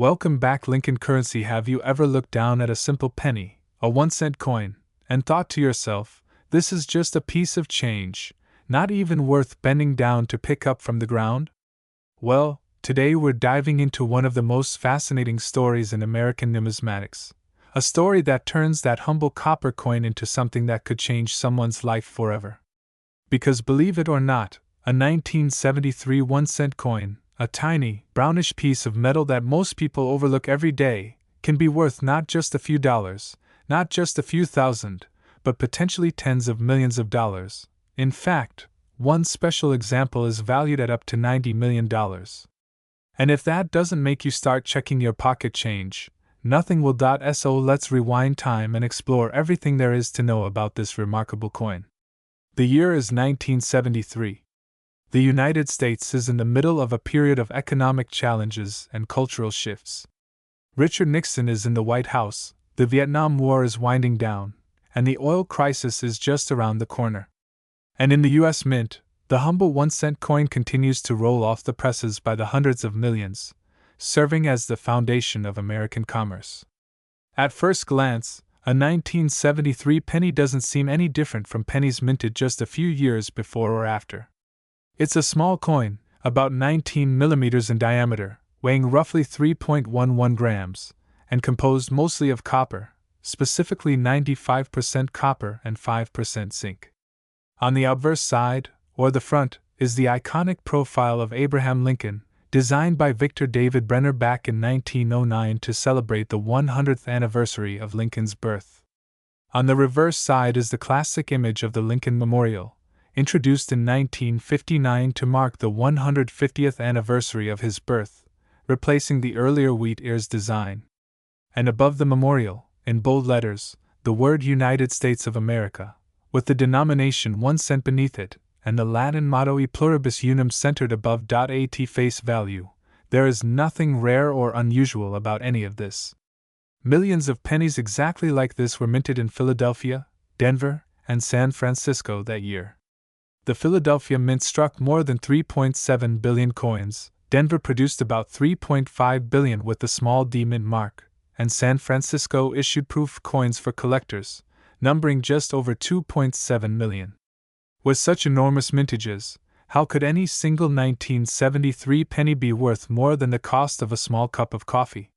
Welcome back, Lincoln Currency. Have you ever looked down at a simple penny, a 1-cent coin, and thought to yourself, this is just a piece of change, not even worth bending down to pick up from the ground? Well, today we're diving into one of the most fascinating stories in American numismatics. A story that turns that humble copper coin into something that could change someone's life forever. Because believe it or not, a 1973 1-cent coin, a tiny, brownish piece of metal that most people overlook every day, can be worth not just a few dollars, not just a few thousand, but potentially tens of millions of dollars. In fact, one special example is valued at up to $90 million. And if that doesn't make you start checking your pocket change, nothing will. So let's rewind time and explore everything there is to know about this remarkable coin. The year is 1973. The United States is in the middle of a period of economic challenges and cultural shifts. Richard Nixon is in the White House, the Vietnam War is winding down, and the oil crisis is just around the corner. And in the U.S. Mint, the humble 1-cent coin continues to roll off the presses by the hundreds of millions, serving as the foundation of American commerce. At first glance, a 1973 penny doesn't seem any different from pennies minted just a few years before or after. It's a small coin, about 19 millimeters in diameter, weighing roughly 3.11 grams, and composed mostly of copper, specifically 95% copper and 5% zinc. On the obverse side, or the front, is the iconic profile of Abraham Lincoln, designed by Victor David Brenner back in 1909 to celebrate the 100th anniversary of Lincoln's birth. On the reverse side is the classic image of the Lincoln Memorial, introduced in 1959 to mark the 150th anniversary of his birth, replacing the earlier wheat ears design. And above the memorial, in bold letters, the word United States of America, with the denomination 1 cent beneath it, and the Latin motto E pluribus unum centered above. At face value, there is nothing rare or unusual about any of this. Millions of pennies exactly like this were minted in Philadelphia, Denver, and San Francisco that year. The Philadelphia Mint struck more than 3.7 billion coins, Denver produced about 3.5 billion with the small d mint mark, and San Francisco issued proof coins for collectors, numbering just over 2.7 million. With such enormous mintages, how could any single 1973 penny be worth more than the cost of a small cup of coffee?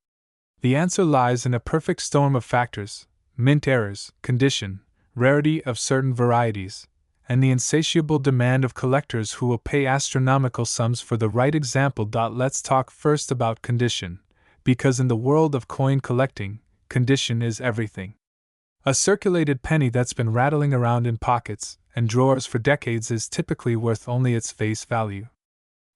The answer lies in a perfect storm of factors: mint errors, condition, rarity of certain varieties, and the insatiable demand of collectors who will pay astronomical sums for the right example. Let's talk first about condition, because in the world of coin collecting, condition is everything. A circulated penny that's been rattling around in pockets and drawers for decades is typically worth only its face value.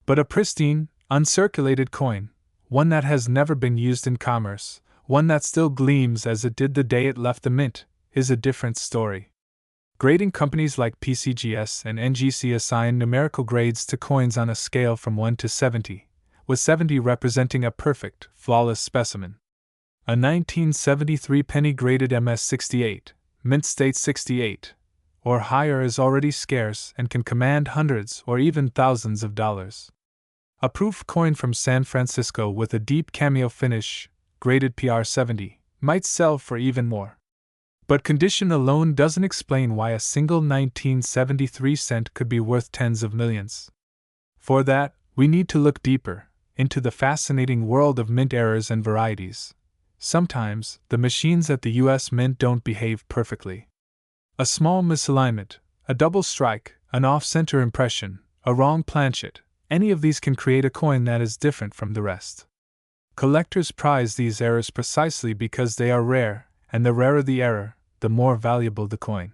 But a pristine, uncirculated coin, one that has never been used in commerce, one that still gleams as it did the day it left the mint, is a different story. Grading companies like PCGS and NGC assign numerical grades to coins on a scale from 1 to 70, with 70 representing a perfect, flawless specimen. A 1973 penny graded MS68, Mint State 68, or higher is already scarce and can command hundreds or even thousands of dollars. A proof coin from San Francisco with a deep cameo finish, graded PR70, might sell for even more. But condition alone doesn't explain why a single 1973 cent could be worth tens of millions. For that, we need to look deeper into the fascinating world of mint errors and varieties. Sometimes, the machines at the U.S. Mint don't behave perfectly. A small misalignment, a double strike, an off-center impression, a wrong planchet, any of these can create a coin that is different from the rest. Collectors prize these errors precisely because they are rare, and the rarer the error, the more valuable the coin.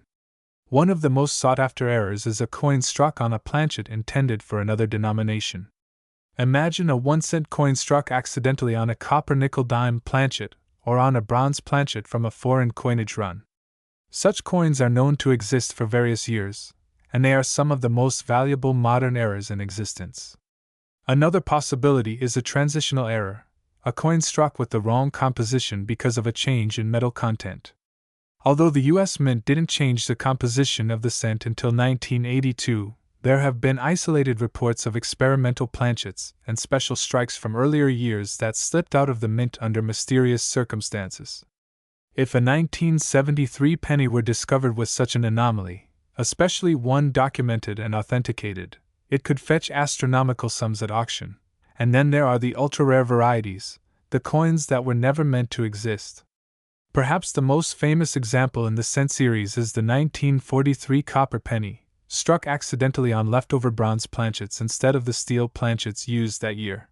One of the most sought-after errors is a coin struck on a planchet intended for another denomination. Imagine a 1-cent coin struck accidentally on a copper nickel dime planchet, or on a bronze planchet from a foreign coinage run. Such coins are known to exist for various years, and they are some of the most valuable modern errors in existence. Another possibility is a transitional error, a coin struck with the wrong composition because of a change in metal content. Although the U.S. Mint didn't change the composition of the cent until 1982, There have been isolated reports of experimental planchets and special strikes from earlier years that slipped out of the mint under mysterious circumstances. If a 1973 penny were discovered with such an anomaly, especially one documented and authenticated, it could fetch astronomical sums at auction. And then there are the ultra-rare varieties, the coins that were never meant to exist. Perhaps the most famous example in the cent series is the 1943 copper penny, struck accidentally on leftover bronze planchets instead of the steel planchets used that year.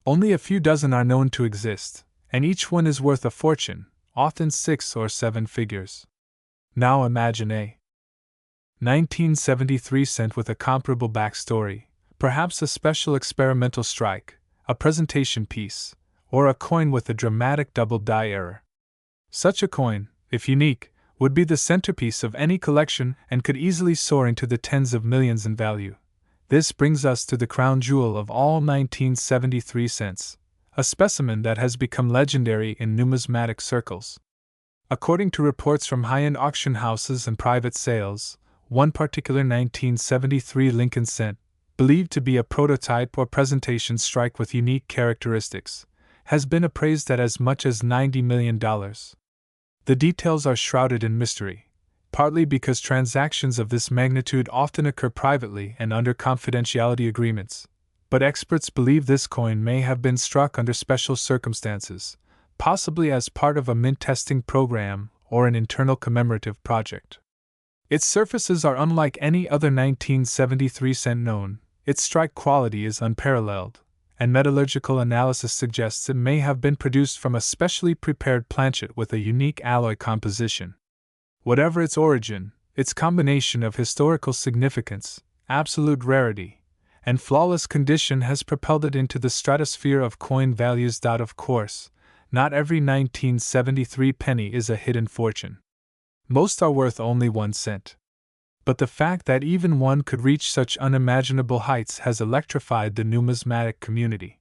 Only a few dozen are known to exist, and each one is worth a fortune, often 6 or 7 figures. Now imagine a 1973 cent with a comparable backstory, perhaps a special experimental strike, a presentation piece, or a coin with a dramatic double die error. Such a coin, if unique, would be the centerpiece of any collection and could easily soar into the tens of millions in value. This brings us to the crown jewel of all 1973 cents, a specimen that has become legendary in numismatic circles. According to reports from high-end auction houses and private sales, one particular 1973 Lincoln cent, believed to be a prototype or presentation strike with unique characteristics, has been appraised at as much as $90 million. The details are shrouded in mystery, partly because transactions of this magnitude often occur privately and under confidentiality agreements, but experts believe this coin may have been struck under special circumstances, possibly as part of a mint testing program or an internal commemorative project. Its surfaces are unlike any other 1973 cent known, its strike quality is unparalleled, and metallurgical analysis suggests it may have been produced from a specially prepared planchet with a unique alloy composition. Whatever its origin, its combination of historical significance, absolute rarity, and flawless condition has propelled it into the stratosphere of coin values. Of course, not every 1973 penny is a hidden fortune. Most are worth only 1 cent. But the fact that even one could reach such unimaginable heights has electrified the numismatic community.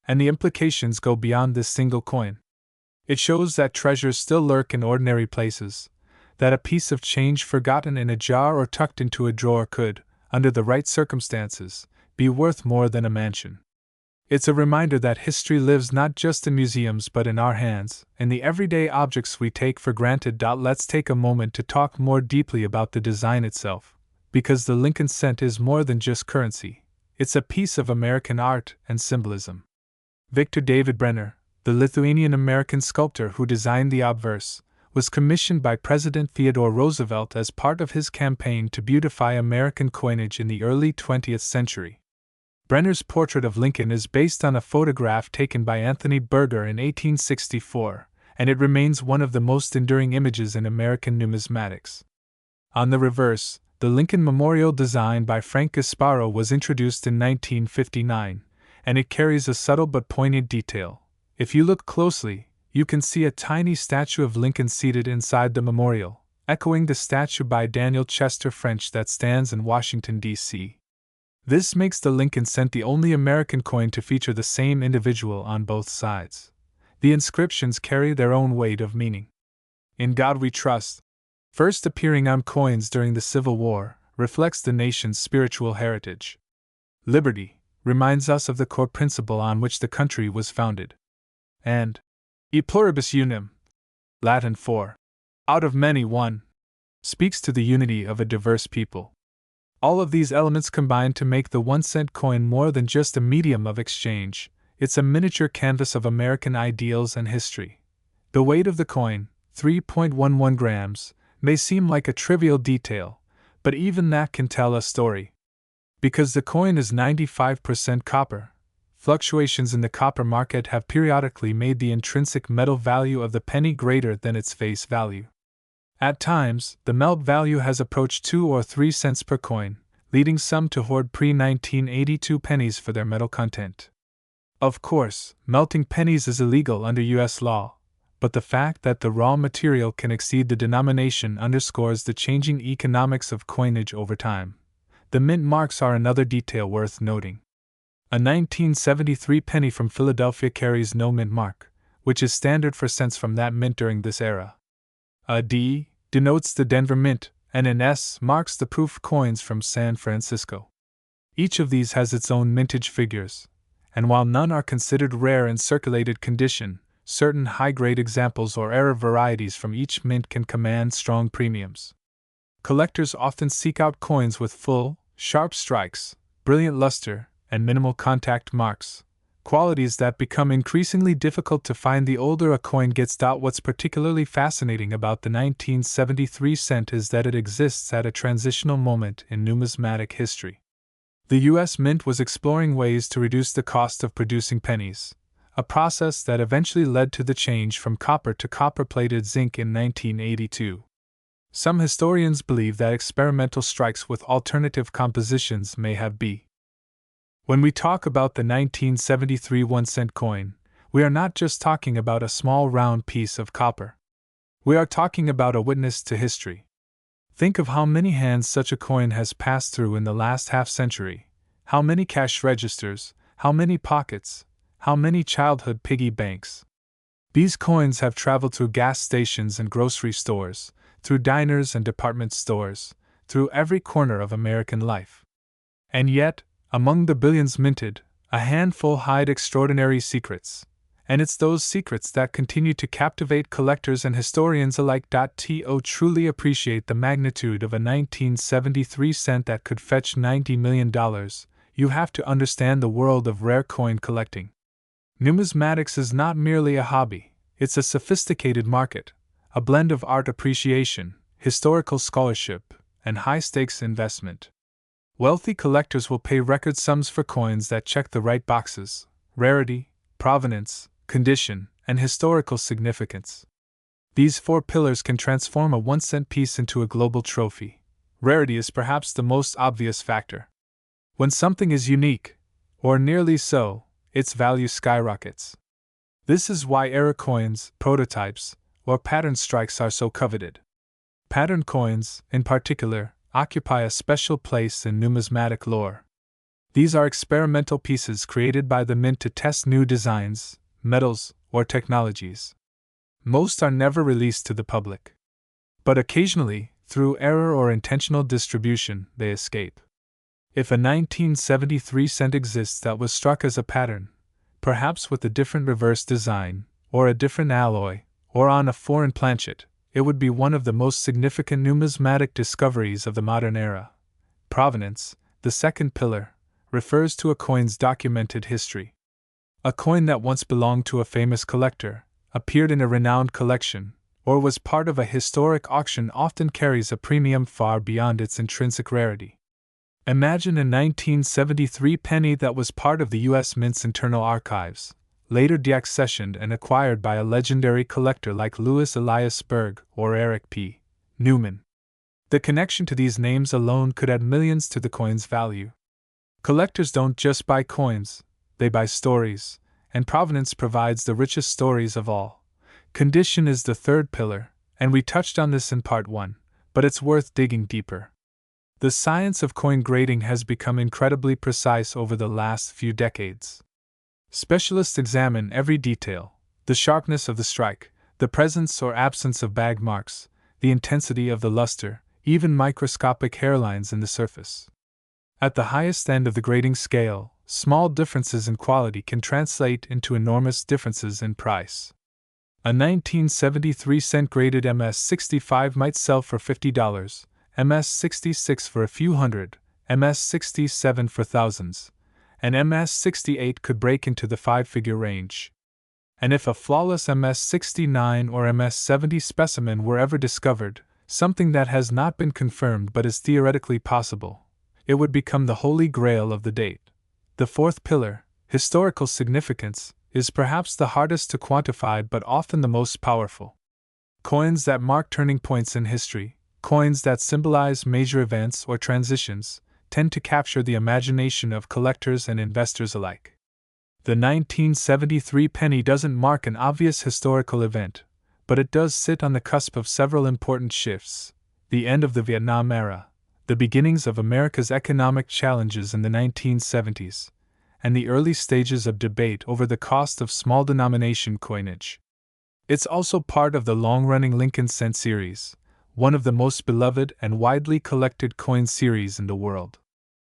And the implications go beyond this single coin. It shows that treasures still lurk in ordinary places, that a piece of change forgotten in a jar or tucked into a drawer could, under the right circumstances, be worth more than a mansion. It's a reminder that history lives not just in museums but in our hands, in the everyday objects we take for granted. Let's take a moment to talk more deeply about the design itself, because the Lincoln cent is more than just currency, it's a piece of American art and symbolism. Victor David Brenner, the Lithuanian-American sculptor who designed the obverse, was commissioned by President Theodore Roosevelt as part of his campaign to beautify American coinage in the early 20th century. Brenner's portrait of Lincoln is based on a photograph taken by Anthony Berger in 1864, and it remains one of the most enduring images in American numismatics. On the reverse, the Lincoln Memorial designed by Frank Gasparo was introduced in 1959, and it carries a subtle but poignant detail. If you look closely, you can see a tiny statue of Lincoln seated inside the memorial, echoing the statue by Daniel Chester French that stands in Washington, D.C. This makes the Lincoln cent the only American coin to feature the same individual on both sides. The inscriptions carry their own weight of meaning. In God We Trust, first appearing on coins during the Civil War, reflects the nation's spiritual heritage. Liberty reminds us of the core principle on which the country was founded. And E pluribus unum, Latin for out of many one, speaks to the unity of a diverse people. All of these elements combine to make the 1 cent coin more than just a medium of exchange, it's a miniature canvas of American ideals and history. The weight of the coin, 3.11 grams, may seem like a trivial detail, but even that can tell a story. Because the coin is 95% copper, fluctuations in the copper market have periodically made the intrinsic metal value of the penny greater than its face value. At times, the melt value has approached 2 or 3 cents per coin, leading some to hoard pre-1982 pennies for their metal content. Of course, melting pennies is illegal under U.S. law, but the fact that the raw material can exceed the denomination underscores the changing economics of coinage over time. The mint marks are another detail worth noting. A 1973 penny from Philadelphia carries no mint mark, which is standard for cents from that mint during this era. A D denotes the Denver Mint, and an S marks the proof coins from San Francisco. Each of these has its own mintage figures, and while none are considered rare in circulated condition, certain high-grade examples or rare varieties from each mint can command strong premiums. Collectors often seek out coins with full, sharp strikes, brilliant luster, and minimal contact marks, qualities that become increasingly difficult to find the older a coin gets. What's particularly fascinating about the 1973 cent is that it exists at a transitional moment in numismatic history. The U.S. Mint was exploring ways to reduce the cost of producing pennies, a process that eventually led to the change from copper to copper-plated zinc in 1982. Some historians believe that experimental strikes with alternative compositions may have been. When we talk about the 1973 1-cent coin, we are not just talking about a small round piece of copper. We are talking about a witness to history. Think of how many hands such a coin has passed through in the last half-century, how many cash registers, how many pockets, how many childhood piggy banks. These coins have traveled through gas stations and grocery stores, through diners and department stores, through every corner of American life. And yet, among the billions minted, a handful hide extraordinary secrets, and it's those secrets that continue to captivate collectors and historians alike. To truly appreciate the magnitude of a 1973 cent that could fetch $90 million, you have to understand the world of rare coin collecting. Numismatics is not merely a hobby, it's a sophisticated market, a blend of art appreciation, historical scholarship, and high-stakes investment. Wealthy collectors will pay record sums for coins that check the right boxes: rarity, provenance, condition, and historical significance. These 4 pillars can transform a 1-cent piece into a global trophy. Rarity is perhaps the most obvious factor. When something is unique, or nearly so, its value skyrockets. This is why error coins, prototypes, or pattern strikes are so coveted. Pattern coins, in particular, occupy a special place in numismatic lore. These are experimental pieces created by the mint to test new designs, metals, or technologies. Most are never released to the public. But occasionally, through error or intentional distribution, they escape. If a 1973 cent exists that was struck as a pattern, perhaps with a different reverse design, or a different alloy, or on a foreign planchet, it would be one of the most significant numismatic discoveries of the modern era. Provenance, the second pillar, refers to a coin's documented history. A coin that once belonged to a famous collector, appeared in a renowned collection, or was part of a historic auction often carries a premium far beyond its intrinsic rarity. Imagine a 1973 penny that was part of the U.S. Mint's internal archives, later deaccessioned and acquired by a legendary collector like Louis Elias Berg or Eric P. Newman. The connection to these names alone could add millions to the coin's value. Collectors don't just buy coins, they buy stories, and provenance provides the richest stories of all. Condition is the third pillar, and we touched on this in part 1, but it's worth digging deeper. The science of coin grading has become incredibly precise over the last few decades. Specialists examine every detail: the sharpness of the strike, the presence or absence of bag marks, the intensity of the luster, even microscopic hairlines in the surface. At the highest end of the grading scale, small differences in quality can translate into enormous differences in price. A 1973 cent graded MS-65 might sell for $50, MS-66 for a few hundred, MS-67 for thousands, and MS-68 could break into the 5-figure range. And if a flawless MS-69 or MS-70 specimen were ever discovered, something that has not been confirmed but is theoretically possible, it would become the holy grail of the date. The fourth pillar, historical significance, is perhaps the hardest to quantify but often the most powerful. Coins that mark turning points in history, coins that symbolize major events or transitions, tend to capture the imagination of collectors and investors alike. The 1973 penny doesn't mark an obvious historical event, but it does sit on the cusp of several important shifts: the end of the Vietnam era, the beginnings of America's economic challenges in the 1970s, and the early stages of debate over the cost of small denomination coinage. It's also part of the long-running Lincoln Cent series, one of the most beloved and widely collected coin series in the world.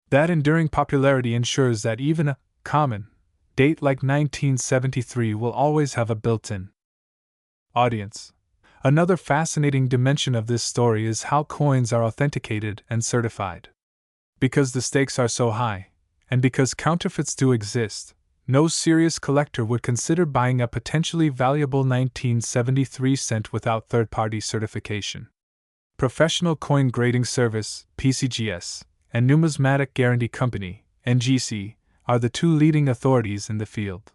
That enduring popularity ensures that even a common date like 1973 will always have a built-in audience. Another fascinating dimension of this story is how coins are authenticated and certified. Because the stakes are so high, and because counterfeits do exist, no serious collector would consider buying a potentially valuable 1973 cent without third-party certification. Professional Coin Grading Service, PCGS, and Numismatic Guarantee Company, NGC, are the two leading authorities in the field.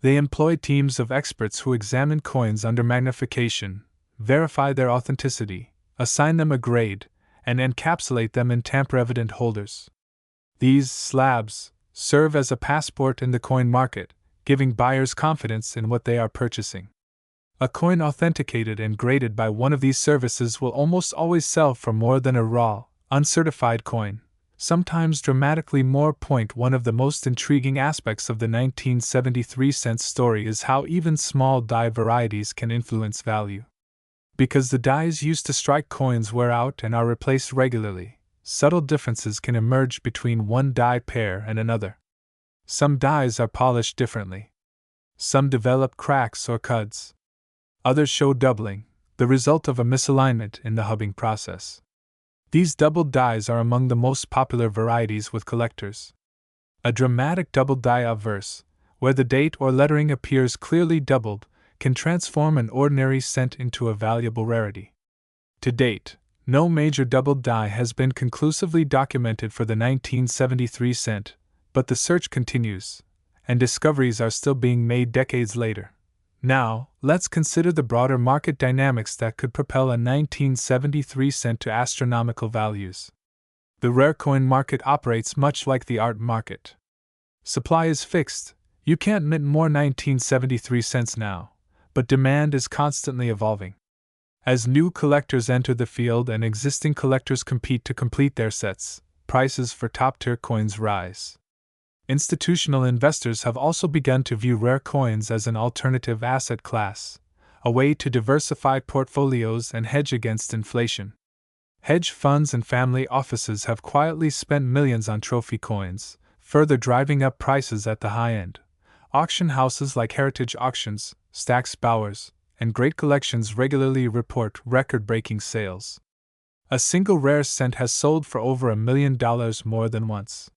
They employ teams of experts who examine coins under magnification, verify their authenticity, assign them a grade, and encapsulate them in tamper-evident holders. These slabs serve as a passport in the coin market, giving buyers confidence in what they are purchasing. A coin authenticated and graded by one of these services will almost always sell for more than a raw, uncertified coin, sometimes dramatically more. One of the most intriguing aspects of the 1973 cent story is how even small die varieties can influence value. Because the dies used to strike coins wear out and are replaced regularly, subtle differences can emerge between one die pair and another. Some dies are polished differently. Some develop cracks or cuds. Others show doubling, the result of a misalignment in the hubbing process. These doubled dies are among the most popular varieties with collectors. A dramatic double die obverse, where the date or lettering appears clearly doubled, can transform an ordinary cent into a valuable rarity. To date, no major doubled die has been conclusively documented for the 1973 cent, but the search continues, and discoveries are still being made decades later. Now, let's consider the broader market dynamics that could propel a 1973 cent to astronomical values. The rare coin market operates much like the art market. Supply is fixed, you can't mint more 1973 cents now, but demand is constantly evolving. As new collectors enter the field and existing collectors compete to complete their sets, prices for top-tier coins rise. Institutional investors have also begun to view rare coins as an alternative asset class, a way to diversify portfolios and hedge against inflation. Hedge funds and family offices have quietly spent millions on trophy coins, further driving up prices at the high end. Auction houses like Heritage Auctions, Stack's Bowers, and Great Collections regularly report record-breaking sales. A single rare cent has sold for over $1 million more than once.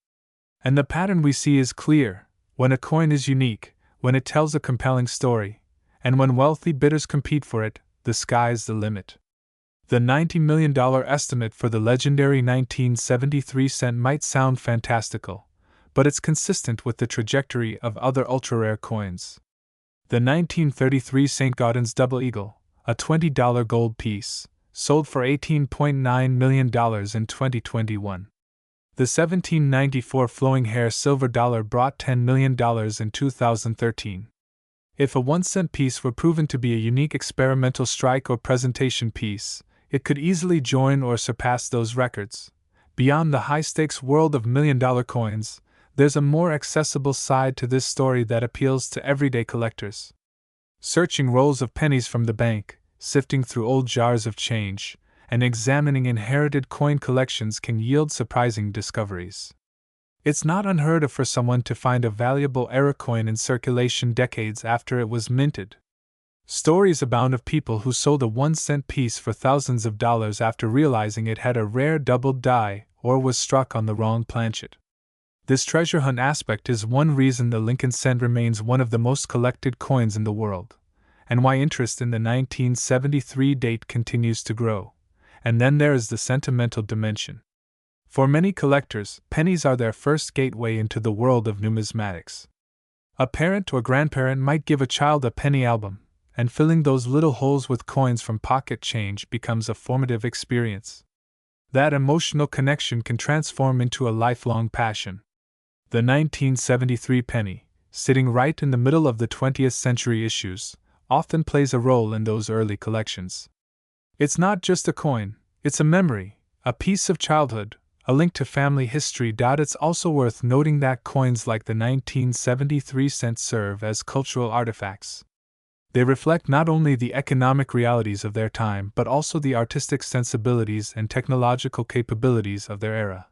And the pattern we see is clear: when a coin is unique, when it tells a compelling story, and when wealthy bidders compete for it, the sky's the limit. The $90 million estimate for the legendary 1973 cent might sound fantastical, but it's consistent with the trajectory of other ultra-rare coins. The 1933 St. Gaudens Double Eagle, a $20 gold piece, sold for $18.9 million in 2021. The 1794 Flowing Hair Silver Dollar brought $10 million in 2013. If a 1-cent piece were proven to be a unique experimental strike or presentation piece, it could easily join or surpass those records. Beyond the high-stakes world of million-dollar coins, there's a more accessible side to this story that appeals to everyday collectors. Searching rolls of pennies from the bank, sifting through old jars of change, and examining inherited coin collections can yield surprising discoveries. It's not unheard of for someone to find a valuable era coin in circulation decades after it was minted. Stories abound of people who sold a 1-cent piece for thousands of dollars after realizing it had a rare doubled die or was struck on the wrong planchet. This treasure hunt aspect is one reason the Lincoln cent remains one of the most collected coins in the world, and why interest in the 1973 date continues to grow. And then there is the sentimental dimension. For many collectors, pennies are their first gateway into the world of numismatics. A parent or grandparent might give a child a penny album, and filling those little holes with coins from pocket change becomes a formative experience. That emotional connection can transform into a lifelong passion. The 1973 penny, sitting right in the middle of the 20th century issues, often plays a role in those early collections. It's not just a coin, it's a memory, a piece of childhood, a link to family history. It's also worth noting that coins like the 1973 cent serve as cultural artifacts. They reflect not only the economic realities of their time but also the artistic sensibilities and technological capabilities of their era.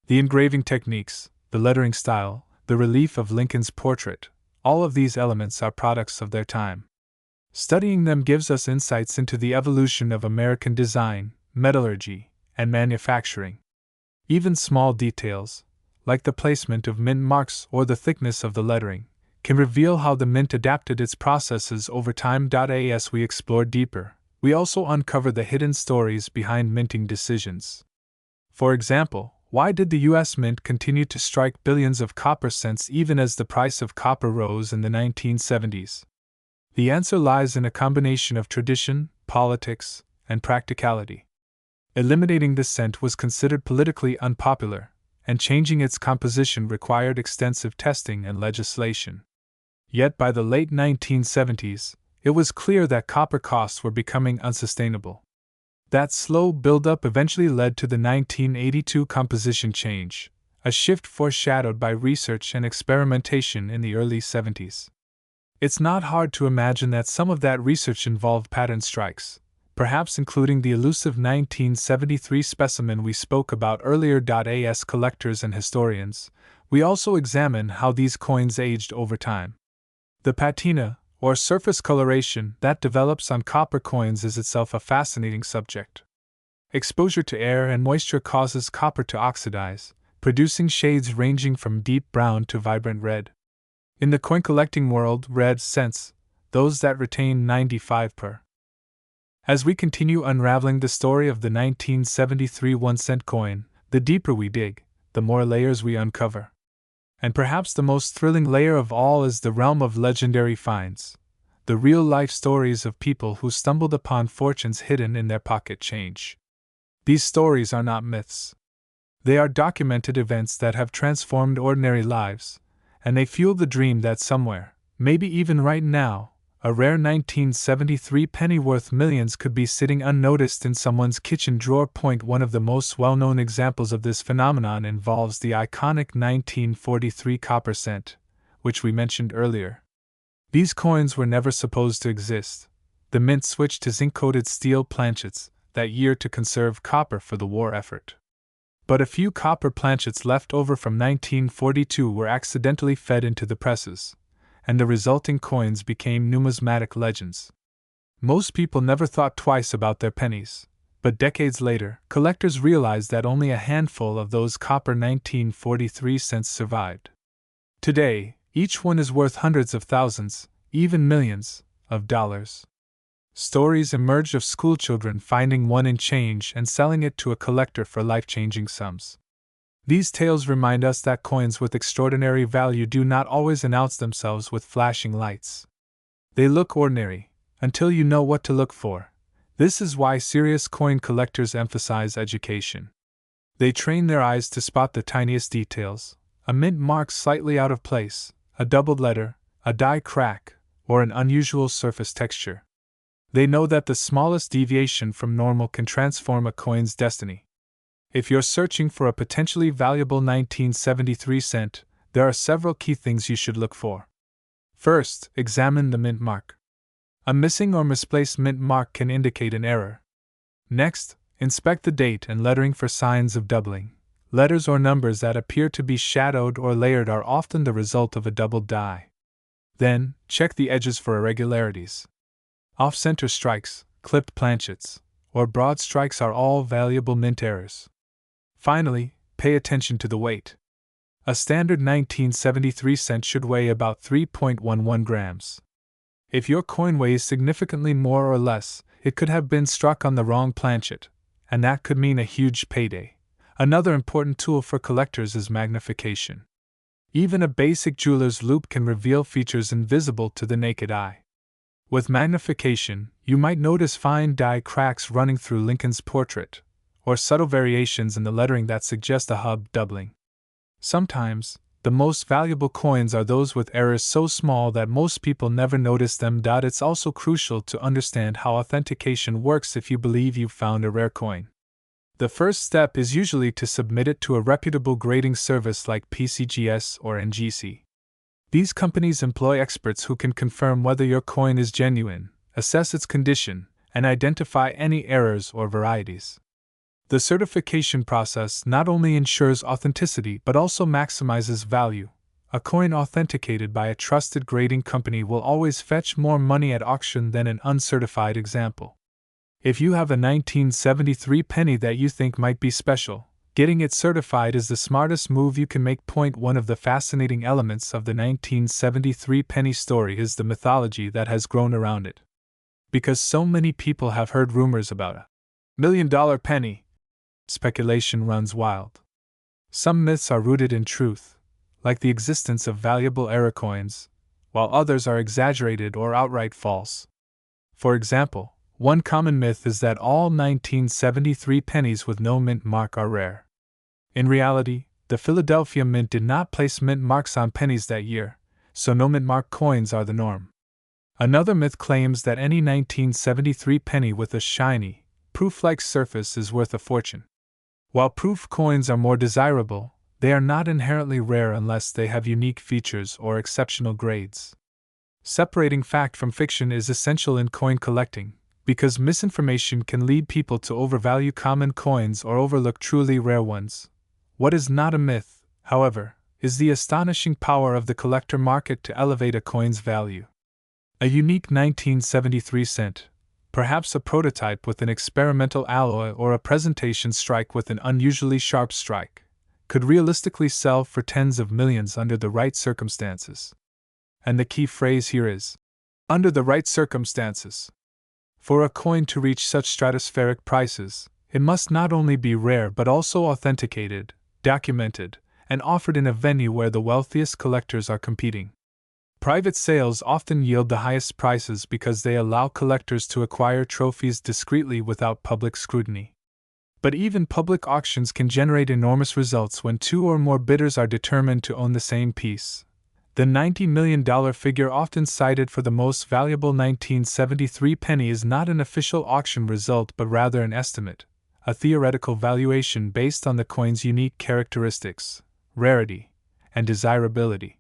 The engraving techniques, the lettering style, the relief of Lincoln's portrait, all of these elements are products of their time. Studying them gives us insights into the evolution of American design, metallurgy, and manufacturing. Even small details, like the placement of mint marks or the thickness of the lettering, can reveal how the mint adapted its processes over time. As we explore deeper, we also uncover the hidden stories behind minting decisions. For example, why did the U.S. Mint continue to strike billions of copper cents even as the price of copper rose in the 1970s? The answer lies in a combination of tradition, politics, and practicality. Eliminating the cent was considered politically unpopular, and changing its composition required extensive testing and legislation. Yet by the late 1970s, it was clear that copper costs were becoming unsustainable. That slow build-up eventually led to the 1982 composition change, a shift foreshadowed by research and experimentation in the early 70s. It's not hard to imagine that some of that research involved pattern strikes, perhaps including the elusive 1973 specimen we spoke about earlier. As collectors and historians, we also examine how these coins aged over time. The patina, or surface coloration, that develops on copper coins is itself a fascinating subject. Exposure to air and moisture causes copper to oxidize, producing shades ranging from deep brown to vibrant red. In the coin collecting world, red cents, those that retain 95 per. As we continue unraveling the story of the 1973 1-cent coin, the deeper we dig, the more layers we uncover. And perhaps the most thrilling layer of all is the realm of legendary finds, the real-life stories of people who stumbled upon fortunes hidden in their pocket change. These stories are not myths. They are documented events that have transformed ordinary lives, and they fuel the dream that somewhere, maybe even right now, a rare 1973 penny worth millions could be sitting unnoticed in someone's kitchen drawer. One of the most well-known examples of this phenomenon involves the iconic 1943 copper cent, which we mentioned earlier. These coins were never supposed to exist. The mint switched to zinc-coated steel planchets that year to conserve copper for the war effort. But a few copper planchets left over from 1942 were accidentally fed into the presses, and the resulting coins became numismatic legends. Most people never thought twice about their pennies, but decades later, collectors realized that only a handful of those copper 1943 cents survived. Today, each one is worth hundreds of thousands, even millions, of dollars. Stories emerge of schoolchildren finding one in change and selling it to a collector for life-changing sums. These tales remind us that coins with extraordinary value do not always announce themselves with flashing lights. They look ordinary, until you know what to look for. This is why serious coin collectors emphasize education. They train their eyes to spot the tiniest details, a mint mark slightly out of place, a doubled letter, a die crack, or an unusual surface texture. They know that the smallest deviation from normal can transform a coin's destiny. If you're searching for a potentially valuable 1973 cent, there are several key things you should look for. First, examine the mint mark. A missing or misplaced mint mark can indicate an error. Next, inspect the date and lettering for signs of doubling. Letters or numbers that appear to be shadowed or layered are often the result of a doubled die. Then, check the edges for irregularities. Off-center strikes, clipped planchets, or broad strikes are all valuable mint errors. Finally, pay attention to the weight. A standard 1973 cent should weigh about 3.11 grams. If your coin weighs significantly more or less, it could have been struck on the wrong planchet, and that could mean a huge payday. Another important tool for collectors is magnification. Even a basic jeweler's loupe can reveal features invisible to the naked eye. With magnification, you might notice fine die cracks running through Lincoln's portrait, or subtle variations in the lettering that suggest a hub doubling. Sometimes, the most valuable coins are those with errors so small that most people never notice them. It's also crucial to understand how authentication works if you believe you've found a rare coin. The first step is usually to submit it to a reputable grading service like PCGS or NGC. These companies employ experts who can confirm whether your coin is genuine, assess its condition, and identify any errors or varieties. The certification process not only ensures authenticity but also maximizes value. A coin authenticated by a trusted grading company will always fetch more money at auction than an uncertified example. If you have a 1973 penny that you think might be special, getting it certified is the smartest move you can make. One of the fascinating elements of the 1973 penny story is the mythology that has grown around it. Because so many people have heard rumors about a $1,000,000 penny, speculation runs wild. Some myths are rooted in truth, like the existence of valuable error coins, while others are exaggerated or outright false. For example, one common myth is that all 1973 pennies with no mint mark are rare. In reality, the Philadelphia Mint did not place mint marks on pennies that year, so no mint mark coins are the norm. Another myth claims that any 1973 penny with a shiny, proof-like surface is worth a fortune. While proof coins are more desirable, they are not inherently rare unless they have unique features or exceptional grades. Separating fact from fiction is essential in coin collecting, because misinformation can lead people to overvalue common coins or overlook truly rare ones. What is not a myth, however, is the astonishing power of the collector market to elevate a coin's value. A unique 1973 cent, perhaps a prototype with an experimental alloy or a presentation strike with an unusually sharp strike, could realistically sell for tens of millions under the right circumstances. And the key phrase here is, under the right circumstances. For a coin to reach such stratospheric prices, it must not only be rare but also authenticated, documented, and offered in a venue where the wealthiest collectors are competing. Private sales often yield the highest prices because they allow collectors to acquire trophies discreetly without public scrutiny. But even public auctions can generate enormous results when two or more bidders are determined to own the same piece. The $90 million figure often cited for the most valuable 1973 penny is not an official auction result but rather an estimate, a theoretical valuation based on the coin's unique characteristics, rarity, and desirability.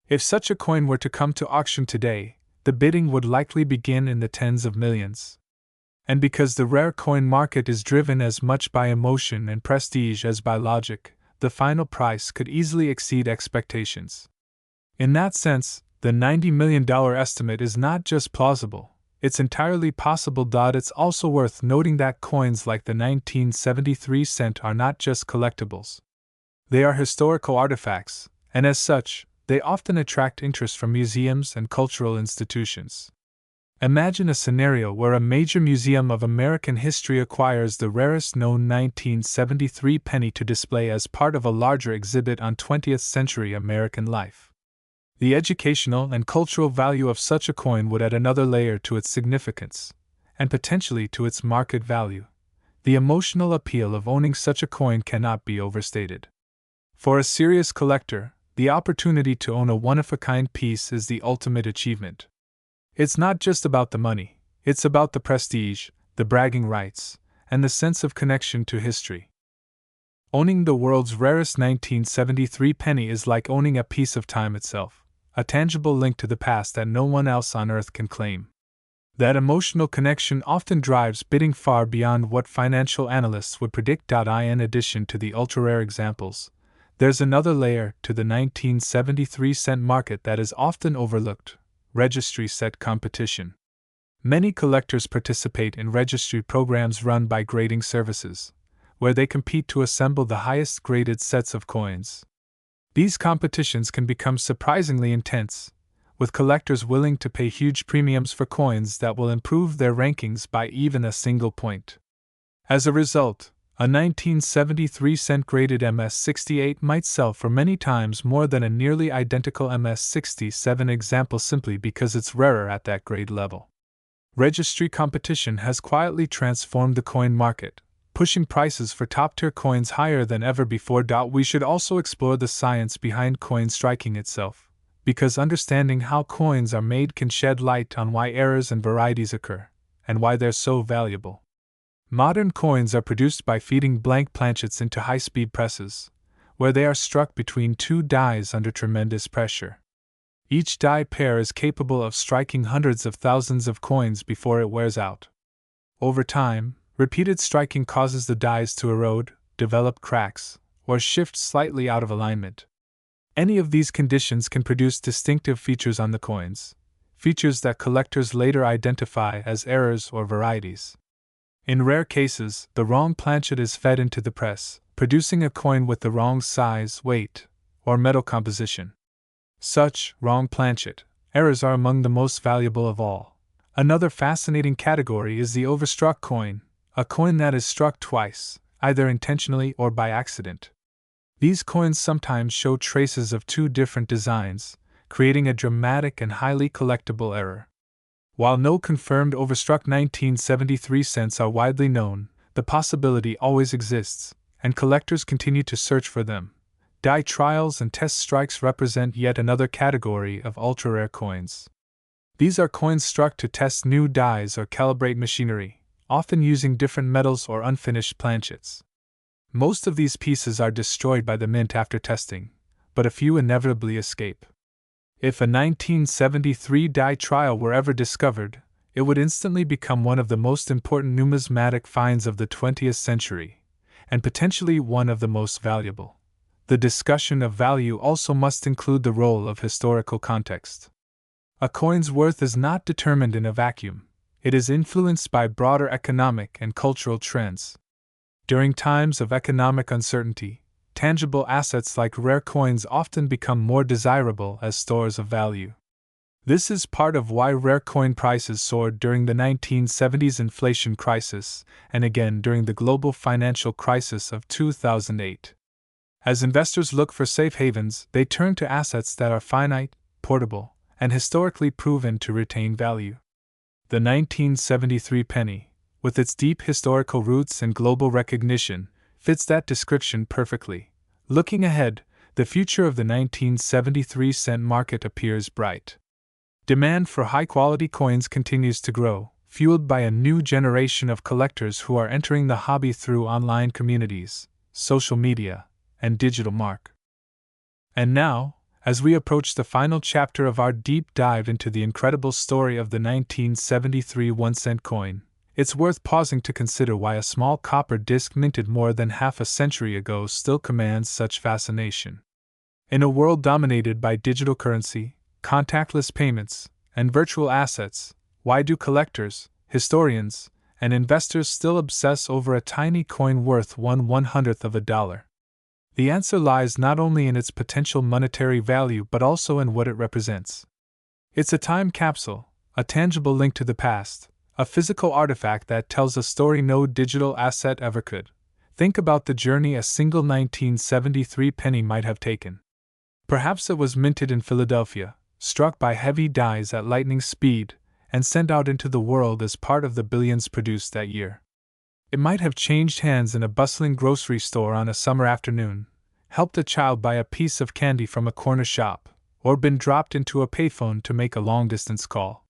If such a coin were to come to auction today, the bidding would likely begin in the tens of millions. And because the rare coin market is driven as much by emotion and prestige as by logic, the final price could easily exceed expectations. In that sense, the $90 million estimate is not just plausible, it's entirely possible. It's also worth noting that coins like the 1973 cent are not just collectibles. They are historical artifacts, and as such, they often attract interest from museums and cultural institutions. Imagine a scenario where a major museum of American history acquires the rarest known 1973 penny to display as part of a larger exhibit on 20th century American life. The educational and cultural value of such a coin would add another layer to its significance, and potentially to its market value. The emotional appeal of owning such a coin cannot be overstated. For a serious collector, the opportunity to own a one-of-a-kind piece is the ultimate achievement. It's not just about the money, it's about the prestige, the bragging rights, and the sense of connection to history. Owning the world's rarest 1973 penny is like owning a piece of time itself, a tangible link to the past that no one else on earth can claim. That emotional connection often drives bidding far beyond what financial analysts would predict. In addition to the ultra-rare examples, there's another layer to the 1973 cent market that is often overlooked: registry set competition. Many collectors participate in registry programs run by grading services, where they compete to assemble the highest graded sets of coins. These competitions can become surprisingly intense, with collectors willing to pay huge premiums for coins that will improve their rankings by even a single point. As a result, a 1973 cent graded MS68 might sell for many times more than a nearly identical MS67 example simply because it's rarer at that grade level. Registry competition has quietly transformed the coin market, pushing prices for top-tier coins higher than ever before. We should also explore the science behind coin striking itself, because understanding how coins are made can shed light on why errors and varieties occur, and why they're so valuable. Modern coins are produced by feeding blank planchets into high-speed presses, where they are struck between two dies under tremendous pressure. Each die pair is capable of striking hundreds of thousands of coins before it wears out. Over time, repeated striking causes the dies to erode, develop cracks, or shift slightly out of alignment. Any of these conditions can produce distinctive features on the coins, features that collectors later identify as errors or varieties. In rare cases, the wrong planchet is fed into the press, producing a coin with the wrong size, weight, or metal composition. Such wrong planchet errors are among the most valuable of all. Another fascinating category is the overstruck coin, a coin that is struck twice, either intentionally or by accident. These coins sometimes show traces of two different designs, creating a dramatic and highly collectible error. While no confirmed overstruck 1973 cents are widely known, the possibility always exists, and collectors continue to search for them. Die trials and test strikes represent yet another category of ultra-rare coins. These are coins struck to test new dies or calibrate machinery, often using different metals or unfinished planchets. Most of these pieces are destroyed by the mint after testing, but a few inevitably escape. If a 1973 die trial were ever discovered, it would instantly become one of the most important numismatic finds of the 20th century, and potentially one of the most valuable. The discussion of value also must include the role of historical context. A coin's worth is not determined in a vacuum, it is influenced by broader economic and cultural trends. During times of economic uncertainty, tangible assets like rare coins often become more desirable as stores of value. This is part of why rare coin prices soared during the 1970s inflation crisis and again during the global financial crisis of 2008. As investors look for safe havens, they turn to assets that are finite, portable, and historically proven to retain value. The 1973 penny, with its deep historical roots and global recognition, fits that description perfectly. Looking ahead, the future of the 1973 cent market appears bright. Demand for high-quality coins continues to grow, fueled by a new generation of collectors who are entering the hobby through online communities, social media, and digital mark. And now, as we approach the final chapter of our deep dive into the incredible story of the 1973 1-cent coin, it's worth pausing to consider why a small copper disc minted more than half a century ago still commands such fascination. In a world dominated by digital currency, contactless payments, and virtual assets, why do collectors, historians, and investors still obsess over a tiny coin worth 1/100th of a dollar? The answer lies not only in its potential monetary value but also in what it represents. It's a time capsule, a tangible link to the past, a physical artifact that tells a story no digital asset ever could. Think about the journey a single 1973 penny might have taken. Perhaps it was minted in Philadelphia, struck by heavy dies at lightning speed, and sent out into the world as part of the billions produced that year. It might have changed hands in a bustling grocery store on a summer afternoon, helped a child buy a piece of candy from a corner shop, or been dropped into a payphone to make a long-distance call.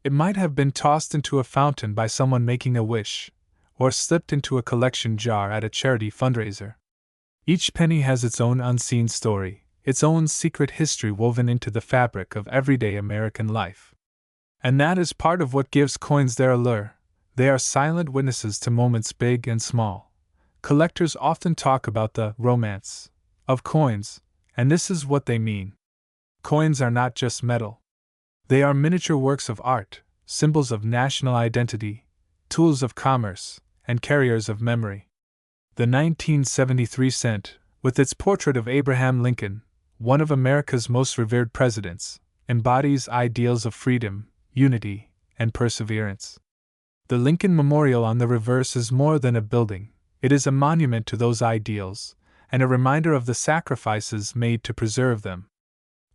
It might have been tossed into a fountain by someone making a wish, or slipped into a collection jar at a charity fundraiser. Each penny has its own unseen story, its own secret history woven into the fabric of everyday American life. And that is part of what gives coins their allure. They are silent witnesses to moments big and small. Collectors often talk about the romance of coins, and this is what they mean. Coins are not just metal. They are miniature works of art, symbols of national identity, tools of commerce, and carriers of memory. The 1973 cent, with its portrait of Abraham Lincoln, one of America's most revered presidents, embodies ideals of freedom, unity, and perseverance. The Lincoln Memorial on the reverse is more than a building, it is a monument to those ideals, and a reminder of the sacrifices made to preserve them.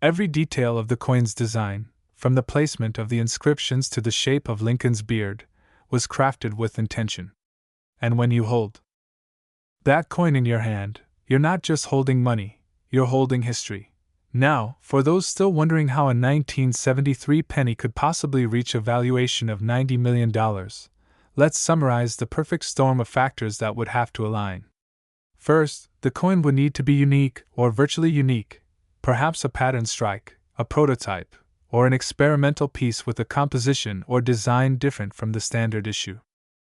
Every detail of the coin's design, from the placement of the inscriptions to the shape of Lincoln's beard, was crafted with intention. And when you hold that coin in your hand, you're not just holding money, you're holding history. Now, for those still wondering how a 1973 penny could possibly reach a valuation of $90 million, let's summarize the perfect storm of factors that would have to align. First, the coin would need to be unique or virtually unique, perhaps a pattern strike, a prototype, or an experimental piece with a composition or design different from the standard issue.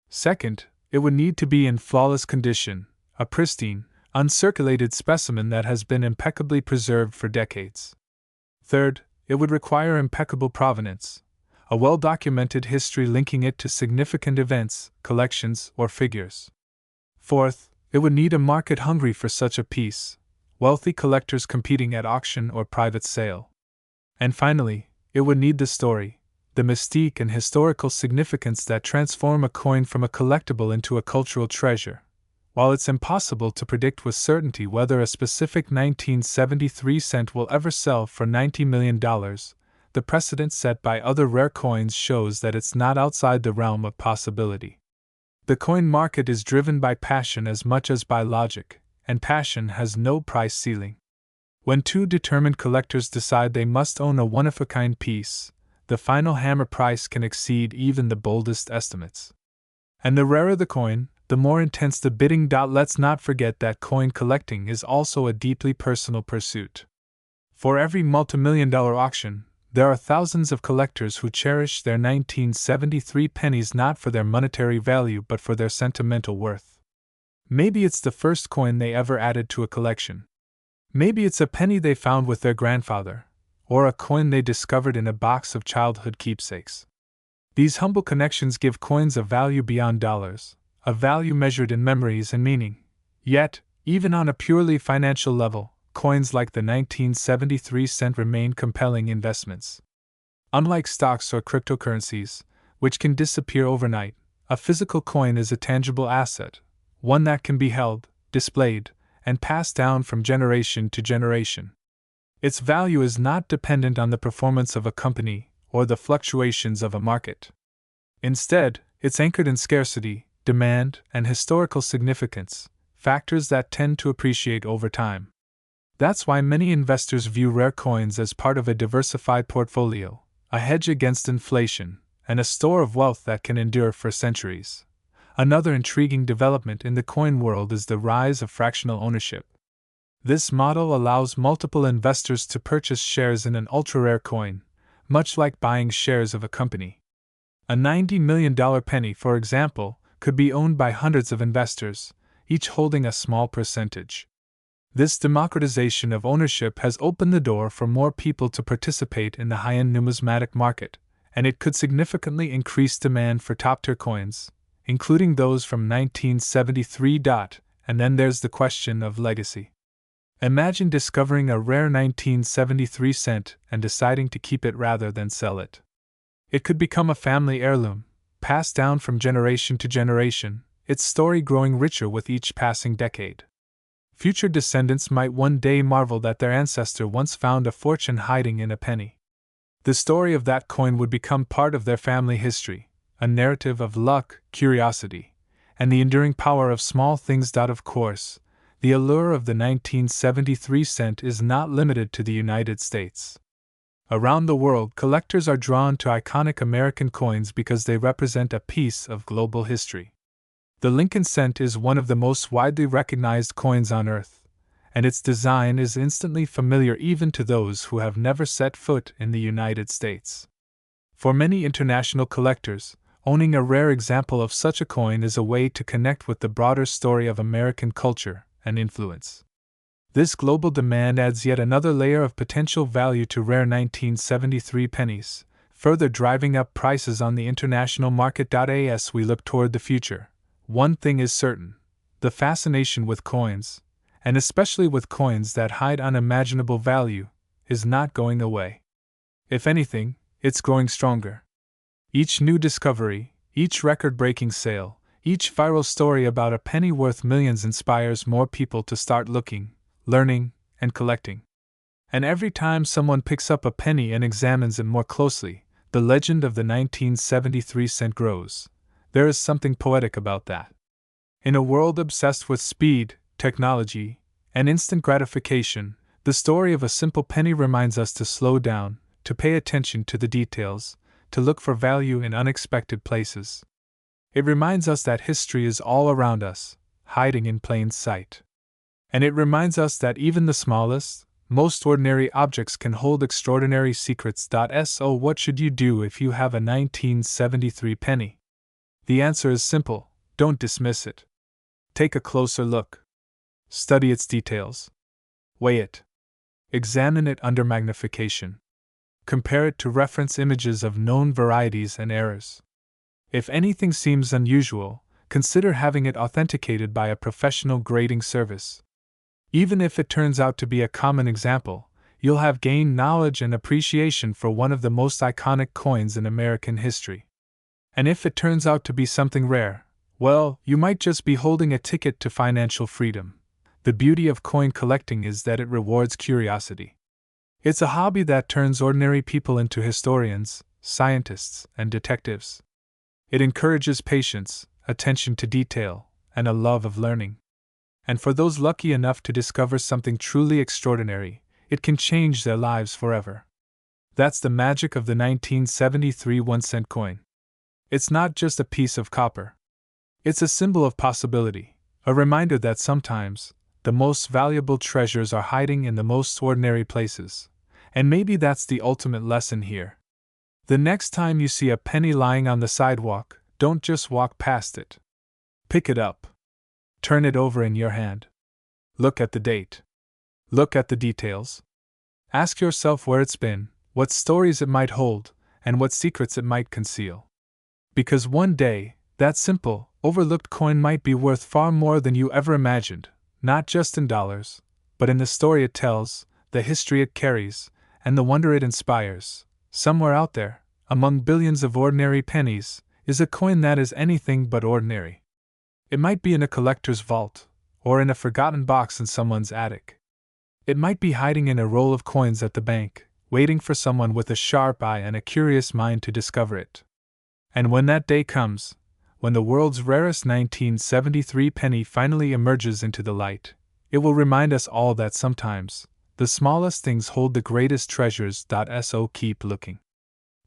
Second, it would need to be in flawless condition, a pristine, uncirculated specimen that has been impeccably preserved for decades. Third, it would require impeccable provenance, a well-documented history linking it to significant events, collections, or figures. Fourth, it would need a market hungry for such a piece, wealthy collectors competing at auction or private sale. And finally, it would need the story, the mystique and historical significance that transform a coin from a collectible into a cultural treasure. While it's impossible to predict with certainty whether a specific 1973 cent will ever sell for $90 million, the precedent set by other rare coins shows that it's not outside the realm of possibility. The coin market is driven by passion as much as by logic, and passion has no price ceiling. When two determined collectors decide they must own a one-of-a-kind piece, the final hammer price can exceed even the boldest estimates. And the rarer the coin, the more intense the bidding. Let's not forget that coin collecting is also a deeply personal pursuit. For every multimillion-dollar auction, there are thousands of collectors who cherish their 1973 pennies not for their monetary value but for their sentimental worth. Maybe it's the first coin they ever added to a collection. Maybe it's a penny they found with their grandfather, or a coin they discovered in a box of childhood keepsakes. These humble connections give coins a value beyond dollars, a value measured in memories and meaning. Yet, even on a purely financial level, coins like the 1973 cent remain compelling investments. Unlike stocks or cryptocurrencies, which can disappear overnight, a physical coin is a tangible asset, one that can be held, displayed, and passed down from generation to generation. Its value is not dependent on the performance of a company or the fluctuations of a market. Instead, it's anchored in scarcity, demand, and historical significance, factors that tend to appreciate over time. That's why many investors view rare coins as part of a diversified portfolio, a hedge against inflation, and a store of wealth that can endure for centuries. Another intriguing development in the coin world is the rise of fractional ownership. This model allows multiple investors to purchase shares in an ultra-rare coin, much like buying shares of a company. A $90 million penny, for example, could be owned by hundreds of investors, each holding a small percentage. This democratization of ownership has opened the door for more people to participate in the high-end numismatic market, and it could significantly increase demand for top-tier coins, including those from 1973. And then there's the question of legacy. Imagine discovering a rare 1973 cent and deciding to keep it rather than sell it. It could become a family heirloom, passed down from generation to generation, its story growing richer with each passing decade. Future descendants might one day marvel that their ancestor once found a fortune hiding in a penny. The story of that coin would become part of their family history, a narrative of luck, curiosity, and the enduring power of small things. Of course, the allure of the 1973 cent is not limited to the United States. Around the world, collectors are drawn to iconic American coins because they represent a piece of global history. The Lincoln cent is one of the most widely recognized coins on Earth, and its design is instantly familiar even to those who have never set foot in the United States. For many international collectors, owning a rare example of such a coin is a way to connect with the broader story of American culture and influence. This global demand adds yet another layer of potential value to rare 1973 pennies, further driving up prices on the international market. As we look toward the future, one thing is certain: the fascination with coins, and especially with coins that hide unimaginable value, is not going away. If anything, it's growing stronger. Each new discovery, each record-breaking sale, each viral story about a penny worth millions inspires more people to start looking, learning, and collecting. And every time someone picks up a penny and examines it more closely, the legend of the 1973 cent grows. There is something poetic about that. In a world obsessed with speed, technology, and instant gratification, the story of a simple penny reminds us to slow down, to pay attention to the details, to look for value in unexpected places. It reminds us that history is all around us, hiding in plain sight. And it reminds us that even the smallest, most ordinary objects can hold extraordinary secrets. So, what should you do if you have a 1973 penny? The answer is simple: don't dismiss it. Take a closer look. Study its details. Weigh it. Examine it under magnification. Compare it to reference images of known varieties and errors. If anything seems unusual, consider having it authenticated by a professional grading service. Even if it turns out to be a common example, you'll have gained knowledge and appreciation for one of the most iconic coins in American history. And if it turns out to be something rare, well, you might just be holding a ticket to financial freedom. The beauty of coin collecting is that it rewards curiosity. It's a hobby that turns ordinary people into historians, scientists, and detectives. It encourages patience, attention to detail, and a love of learning. And for those lucky enough to discover something truly extraordinary, it can change their lives forever. That's the magic of the 1973 1-cent coin. It's not just a piece of copper. It's a symbol of possibility, a reminder that sometimes, the most valuable treasures are hiding in the most ordinary places. And maybe that's the ultimate lesson here. The next time you see a penny lying on the sidewalk, don't just walk past it. Pick it up. Turn it over in your hand. Look at the date. Look at the details. Ask yourself where it's been, what stories it might hold, and what secrets it might conceal. Because one day, that simple, overlooked coin might be worth far more than you ever imagined, not just in dollars, but in the story it tells, the history it carries, and the wonder it inspires. Somewhere out there, among billions of ordinary pennies, is a coin that is anything but ordinary. It might be in a collector's vault, or in a forgotten box in someone's attic. It might be hiding in a roll of coins at the bank, waiting for someone with a sharp eye and a curious mind to discover it. And when that day comes, when the world's rarest 1973 penny finally emerges into the light, it will remind us all that sometimes, the smallest things hold the greatest treasures. So keep looking.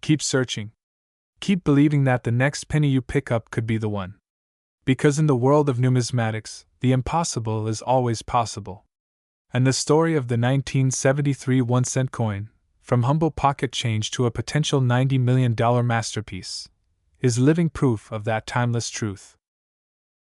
Keep searching. Keep believing that the next penny you pick up could be the one. Because in the world of numismatics, the impossible is always possible. And the story of the 1973 1-cent coin, from humble pocket change to a potential $90 million masterpiece, is living proof of that timeless truth.